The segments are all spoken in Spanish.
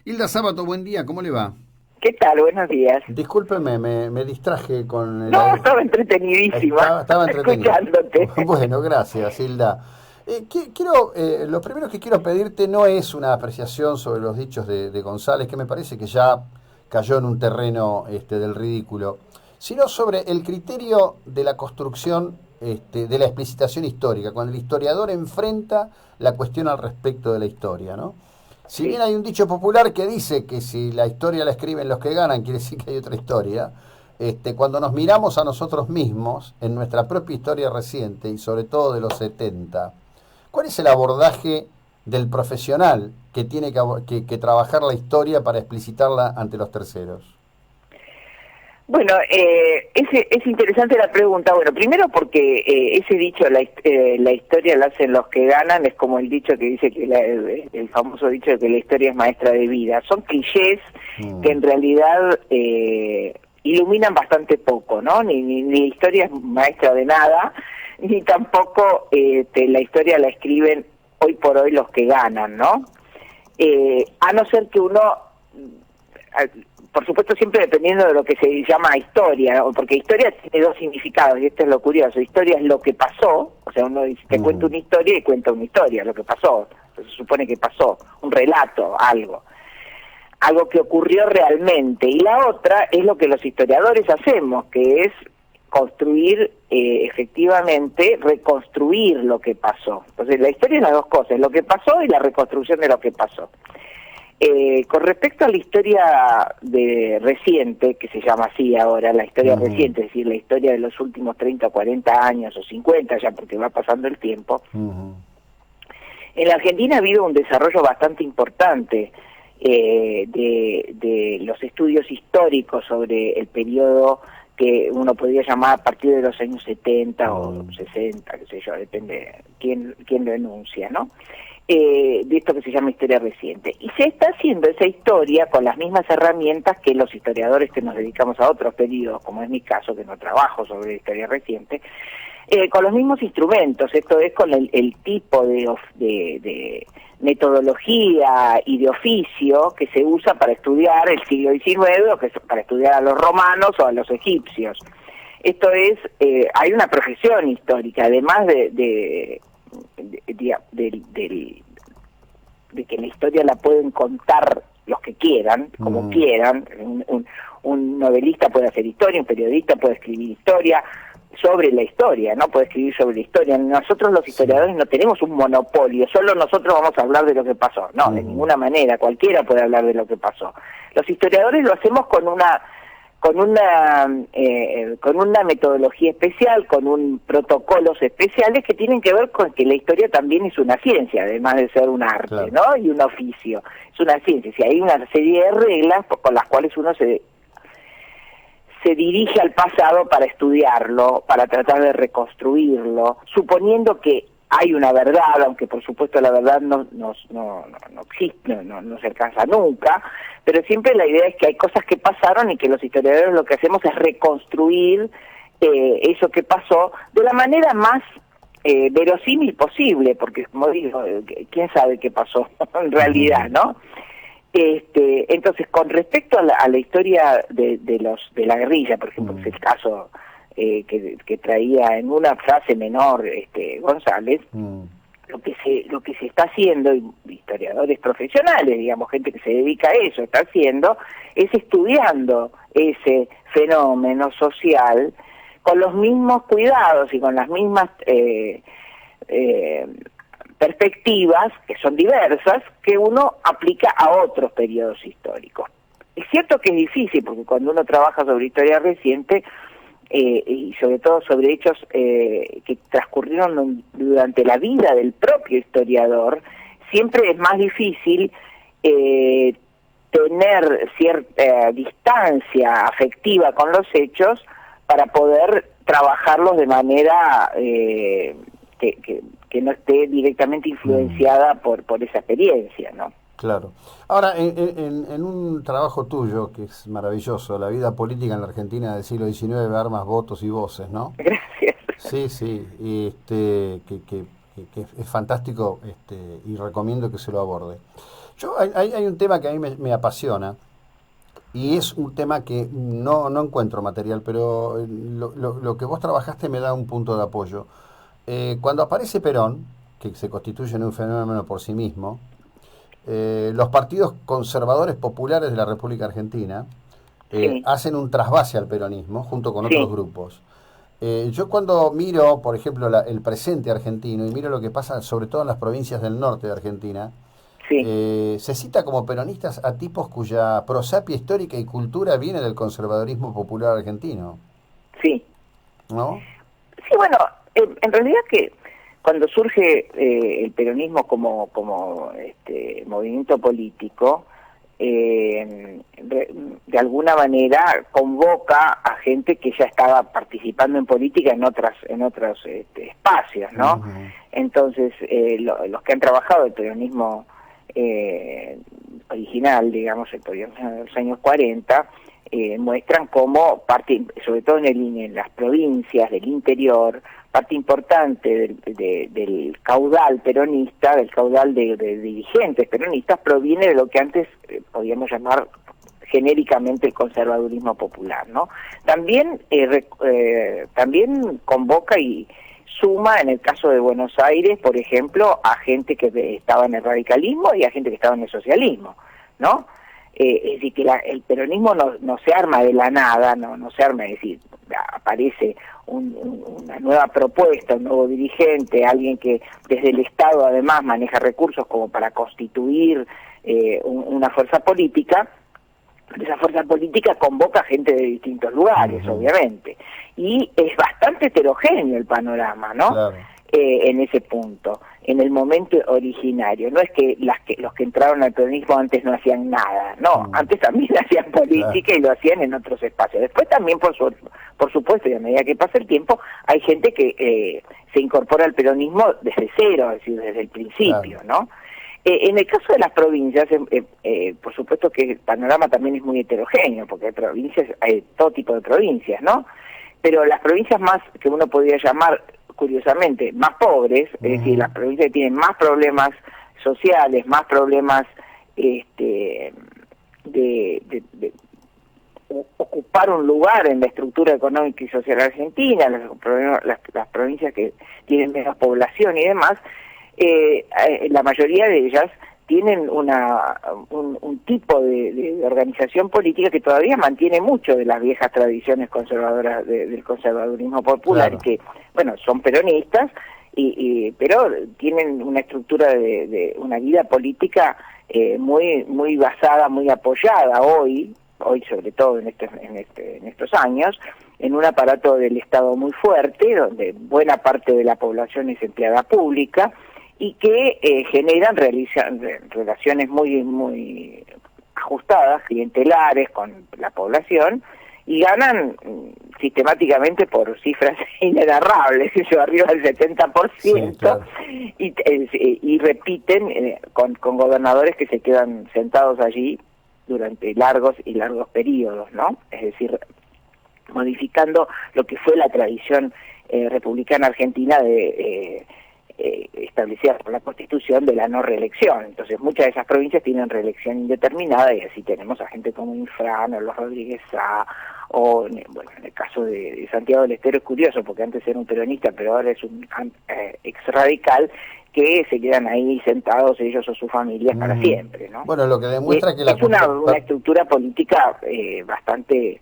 Hilda Sábato, buen día, ¿cómo le va? ¿Qué tal? Buenos días. Discúlpeme, me distraje con el... No, estaba entretenidísima Estaba entretenido. escuchándote. Bueno, gracias, Hilda. Lo primero que quiero pedirte no es una apreciación sobre los dichos de González, que me parece que ya cayó en un terreno del ridículo, sino sobre el criterio de la construcción de la explicitación histórica, cuando el historiador enfrenta la cuestión al respecto de la historia, ¿no? Si bien Sí. hay un dicho popular que dice que si la historia la escriben los que ganan, quiere decir que hay otra historia, cuando nos miramos a nosotros mismos, en nuestra propia historia reciente y sobre todo de los 70, ¿cuál es el abordaje del profesional que tiene que trabajar la historia para explicitarla ante los terceros? Bueno, es interesante la pregunta. Bueno, primero porque ese dicho, la historia la hacen los que ganan, es como el dicho que dice que el famoso dicho de que la historia es maestra de vida. Son clichés que Mm, en realidad iluminan bastante poco, ¿no? Ni la historia es maestra de nada, ni tampoco la historia la escriben hoy por hoy los que ganan, ¿no? A no ser que uno, por supuesto siempre dependiendo de lo que se llama historia, ¿no? Porque historia tiene dos significados, y esto es lo curioso. Historia es lo que pasó, o sea, uno dice, te cuenta mm, una historia y cuenta una historia, lo que pasó, se supone que pasó, un relato, algo que ocurrió realmente. Y la otra es lo que los historiadores hacemos, que es construir, efectivamente, reconstruir lo que pasó. Entonces la historia es las dos cosas, lo que pasó y la reconstrucción de lo que pasó. Con respecto a la historia reciente, que se llama así ahora, la historia mm, reciente, es decir, la historia de los últimos 30, 40 años o 50 ya, porque va pasando el tiempo, mm, en la Argentina ha habido un desarrollo bastante importante de los estudios históricos sobre el periodo que uno podría llamar a partir de los años 70 o mm, 60, qué sé yo, depende quién lo enuncia, ¿no? De esto que se llama historia reciente. Y se está haciendo esa historia con las mismas herramientas que los historiadores que nos dedicamos a otros periodos, como es mi caso, que no trabajo sobre historia reciente, con los mismos instrumentos, esto es con el tipo de metodología y de oficio que se usa para estudiar el siglo XIX o para estudiar a los romanos o a los egipcios. Esto es, hay una profesión histórica, además de que la historia la pueden contar los que quieran, como mm, quieran. Un novelista puede hacer historia, un periodista puede escribir historia sobre la historia, ¿no? Puede escribir sobre la historia. Nosotros los sí, historiadores no tenemos un monopolio, solo nosotros vamos a hablar de lo que pasó. No, de mm, ninguna manera, cualquiera puede hablar de lo que pasó. Los historiadores lo hacemos con una metodología especial, con un protocolos especiales que tienen que ver con que la historia también es una ciencia, además de ser un arte, claro. ¿no? Y un oficio. Es una ciencia. Si hay una serie de reglas con las cuales uno se dirige al pasado para estudiarlo, para tratar de reconstruirlo, suponiendo que hay una verdad, aunque por supuesto la verdad no existe, no se alcanza nunca, pero siempre la idea es que hay cosas que pasaron y que los historiadores lo que hacemos es reconstruir eso que pasó de la manera más verosímil posible, porque como digo, quién sabe qué pasó en realidad, ¿no? Entonces, con respecto a la historia de la guerrilla, por ejemplo, que es Mm, el caso que traía en una frase menor González, mm, lo que se está haciendo, y historiadores profesionales, digamos, gente que se dedica a eso, está haciendo, es estudiando ese fenómeno social con los mismos cuidados y con las mismas eh, perspectivas, que son diversas, que uno aplica a otros periodos históricos. Es cierto que es difícil, porque cuando uno trabaja sobre historia reciente, y sobre todo sobre hechos que transcurrieron durante la vida del propio historiador, siempre es más difícil tener cierta distancia afectiva con los hechos para poder trabajarlos de manera que no esté directamente mm. influenciada por esa experiencia, ¿no? Claro. Ahora, en un trabajo tuyo, que es maravilloso, la vida política en la Argentina del siglo XIX, armas, votos y voces, ¿no? Gracias. Sí, sí, y que es fantástico y recomiendo que se lo aborde. Hay un tema que a mí me apasiona, y es un tema que no encuentro material, pero lo que vos trabajaste me da un punto de apoyo. Cuando aparece Perón, que se constituye en un fenómeno por sí mismo, los partidos conservadores populares de la República Argentina Sí, hacen un trasvase al peronismo junto con otros sí, grupos. Yo cuando miro, por ejemplo, el presente argentino y miro lo que pasa sobre todo en las provincias del norte de Argentina, sí, se cita como peronistas a tipos cuya prosapia histórica y cultura viene del conservadurismo popular argentino, sí. ¿no? Sí, bueno, en realidad que cuando surge el peronismo como movimiento político, de alguna manera convoca a gente que ya estaba participando en política en otros espacios, ¿no? Ujú. Entonces, los que han trabajado el peronismo original, digamos, el peronismo de los años 40, muestran cómo parte, sobre todo en las provincias del interior, parte importante del caudal peronista, del caudal de dirigentes peronistas, proviene de lo que antes podíamos llamar genéricamente el conservadurismo popular, ¿no? También también convoca y suma, en el caso de Buenos Aires, por ejemplo, a gente que estaba en el radicalismo y a gente que estaba en el socialismo, ¿no? Es decir, que el peronismo no se arma de la nada, no se arma, es decir, aparece una nueva propuesta, un nuevo dirigente, alguien que desde el Estado además maneja recursos como para constituir una fuerza política. Esa fuerza política convoca gente de distintos lugares, Ujú. obviamente, y es bastante heterogéneo el panorama, ¿no? Claro. En ese punto, en el momento originario. No es que los que entraron al peronismo antes no hacían nada, no, Mm. antes también hacían Claro. política y lo hacían en otros espacios. Después también, por supuesto, y a medida que pasa el tiempo, hay gente que se incorpora al peronismo desde cero, es decir, desde el Claro. principio, ¿no? En el caso de las provincias, por supuesto que el panorama también es muy heterogéneo, porque hay provincias, hay todo tipo de provincias, ¿no? Pero las provincias más, que uno podría llamar, curiosamente, más pobres, es decir, Ujú. las provincias que tienen más problemas sociales, más problemas de ocupar un lugar en la estructura económica y social argentina, las provincias que tienen menos población y demás, la mayoría de ellas tienen un tipo de organización política que todavía mantiene mucho de las viejas tradiciones conservadoras del conservadurismo popular y Claro. que, bueno, son peronistas, pero tienen una estructura de una vida política muy basada, muy apoyada hoy sobre todo en estos años, en un aparato del Estado muy fuerte, donde buena parte de la población es empleada pública, y que generan relaciones muy ajustadas, clientelares con la población, y ganan sistemáticamente por cifras inenarrables, eso arriba del Sí, 70%, claro. y repiten con gobernadores que se quedan sentados allí durante largos y largos periodos, ¿no? Es decir, modificando lo que fue la tradición republicana argentina establecida por la Constitución de la no reelección. Entonces muchas de esas provincias tienen reelección indeterminada y así tenemos a gente como Infrano, los Rodríguez Sá, o bueno, en el caso de Santiago del Estero es curioso porque antes era un peronista pero ahora es un ex radical que se quedan ahí sentados ellos o sus familias para Ujú. siempre, ¿no? Bueno, lo que demuestra que la Es cultura... una estructura política bastante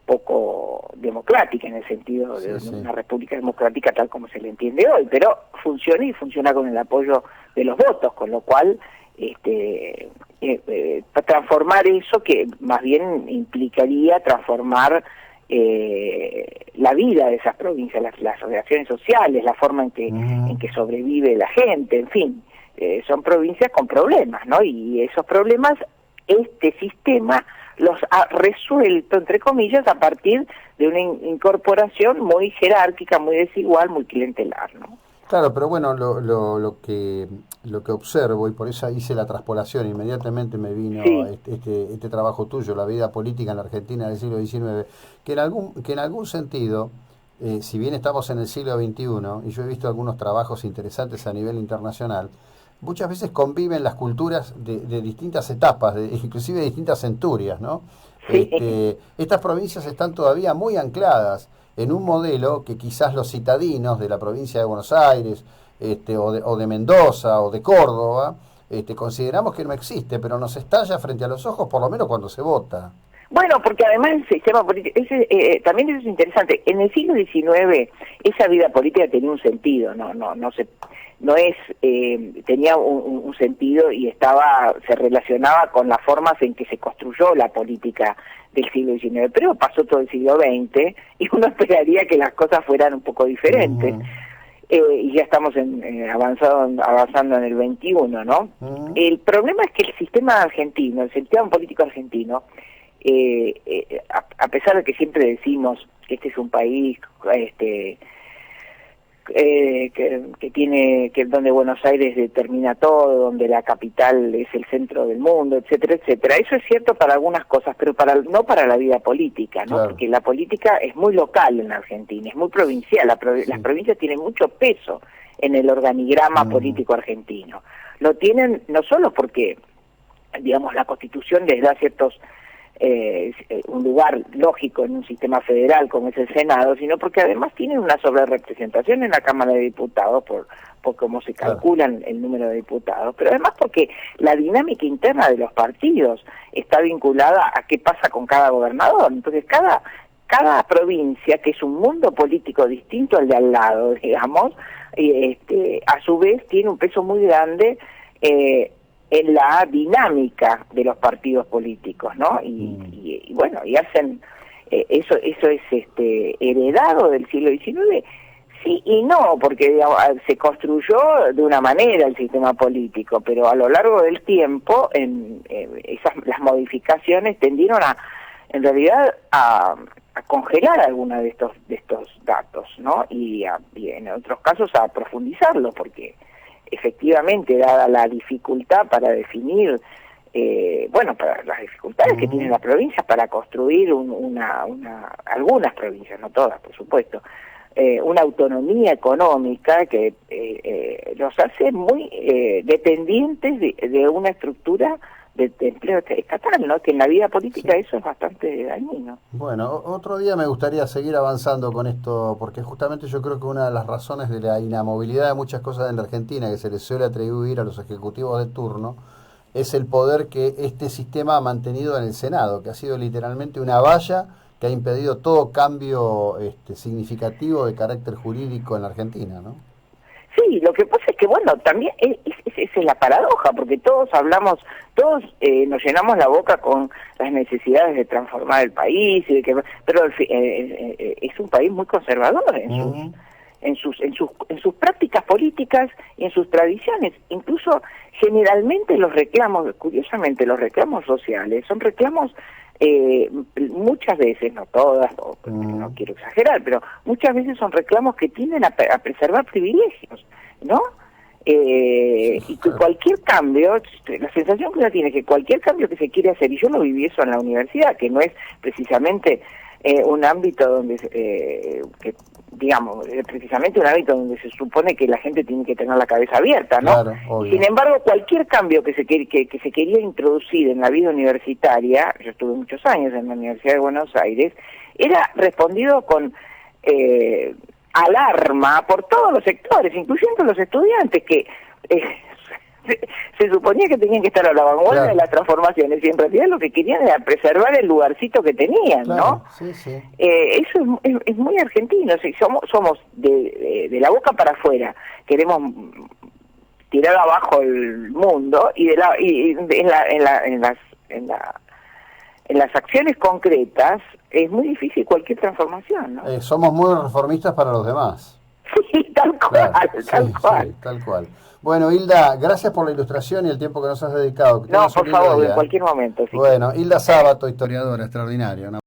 poco democrática en el sentido de Sí, sí. una república democrática tal como se le entiende hoy, pero funciona y funciona con el apoyo de los votos, con lo cual transformar eso que más bien implicaría transformar la vida de esas provincias, las relaciones sociales, la forma Ujú. en que sobrevive la gente, en fin, son provincias con problemas, ¿no? Y esos problemas este sistema los ha resuelto, entre comillas, a partir de una incorporación muy jerárquica, muy desigual, muy clientelar, ¿no? Claro, pero bueno, lo que observo, y por eso hice la traspolación, inmediatamente me vino Sí, este trabajo tuyo, la vida política en la Argentina del siglo XIX, que en algún sentido, si bien estamos en el siglo XXI, y yo he visto algunos trabajos interesantes a nivel internacional, muchas veces conviven las culturas de distintas etapas, inclusive de distintas centurias, ¿no? Sí. Estas provincias están todavía muy ancladas en un modelo que quizás los citadinos de la provincia de Buenos Aires, o de Mendoza o de Córdoba, consideramos que no existe, pero nos estalla frente a los ojos, por lo menos cuando se vota. Bueno, porque además el sistema político, también eso es interesante. En el siglo XIX esa vida política tenía un sentido, tenía un sentido y se relacionaba con las formas en que se construyó la política del siglo XIX. Pero pasó todo el siglo XX y uno esperaría que las cosas fueran un poco diferentes. Y ya estamos avanzando en el XXI, ¿no? El problema es que el sistema argentino, el sistema político argentino, a pesar de que siempre decimos que este es un país que donde Buenos Aires determina todo, donde la capital es el centro del mundo, etcétera, etcétera. Eso es cierto para algunas cosas, pero no para la vida política, ¿no? Claro. Porque la política es muy local en Argentina, es muy provincial. Las provincias tienen mucho peso en el organigrama político argentino. Lo tienen no solo porque, digamos, la Constitución les da un lugar lógico en un sistema federal como es el Senado, sino porque además tienen una sobrerepresentación en la Cámara de Diputados por cómo se calculan el número de diputados, pero además porque la dinámica interna de los partidos está vinculada a qué pasa con cada gobernador. Entonces cada provincia, que es un mundo político distinto al de al lado, digamos, a su vez tiene un peso muy grande en la dinámica de los partidos políticos, ¿no? Y bueno, y hacen eso es heredado del siglo XIX, sí y no, porque digamos, se construyó de una manera el sistema político, pero a lo largo del tiempo las modificaciones tendieron en realidad a congelar alguna de estos datos, ¿no? Y en otros casos a profundizarlo, porque efectivamente, dada la dificultad para definir, para las dificultades que tiene la provincia para construir algunas provincias, no todas, por supuesto, una autonomía económica que los hace muy dependientes de una estructura de empleo estatal, ¿no? Que en la vida política eso es bastante dañino. Bueno, otro día me gustaría seguir avanzando con esto, porque justamente yo creo que una de las razones de la inamovilidad de muchas cosas en la Argentina que se les suele atribuir a los ejecutivos de turno es el poder que este sistema ha mantenido en el Senado, que ha sido literalmente una valla que ha impedido todo cambio significativo de carácter jurídico en la Argentina, ¿no? Sí, lo que pasa es que, bueno, también esa es la paradoja, porque todos nos llenamos la boca con las necesidades de transformar el país, pero es un país muy conservador en sus prácticas políticas y en sus tradiciones. Incluso generalmente curiosamente los reclamos sociales son reclamos muchas veces, no todas, no quiero exagerar, pero muchas veces son reclamos que tienden a preservar privilegios, ¿no? Y que cualquier cambio, la sensación que uno tiene es que cualquier cambio que se quiere hacer, y yo lo viví eso en la universidad, que no es precisamente un ámbito donde precisamente un ámbito donde se supone que la gente tiene que tener la cabeza abierta, ¿no? Claro, sin embargo, cualquier cambio que se quería introducir en la vida universitaria, yo estuve muchos años en la Universidad de Buenos Aires, era respondido con alarma por todos los sectores, incluyendo los estudiantes, que se suponía que tenían que estar a la vanguardia de las transformaciones, y en realidad lo que querían era preservar el lugarcito que tenían, ¿no? Sí, sí. Eso es muy argentino. Si somos de la boca para afuera, queremos tirar abajo el mundo, y en las acciones concretas es muy difícil cualquier transformación, ¿no? Somos muy reformistas para los demás. Sí, tal cual, tal cual. Bueno, Hilda, gracias por la ilustración y el tiempo que nos has dedicado. No, por favor, en cualquier momento. Bueno, Hilda Sábato, historiadora extraordinaria, ¿no?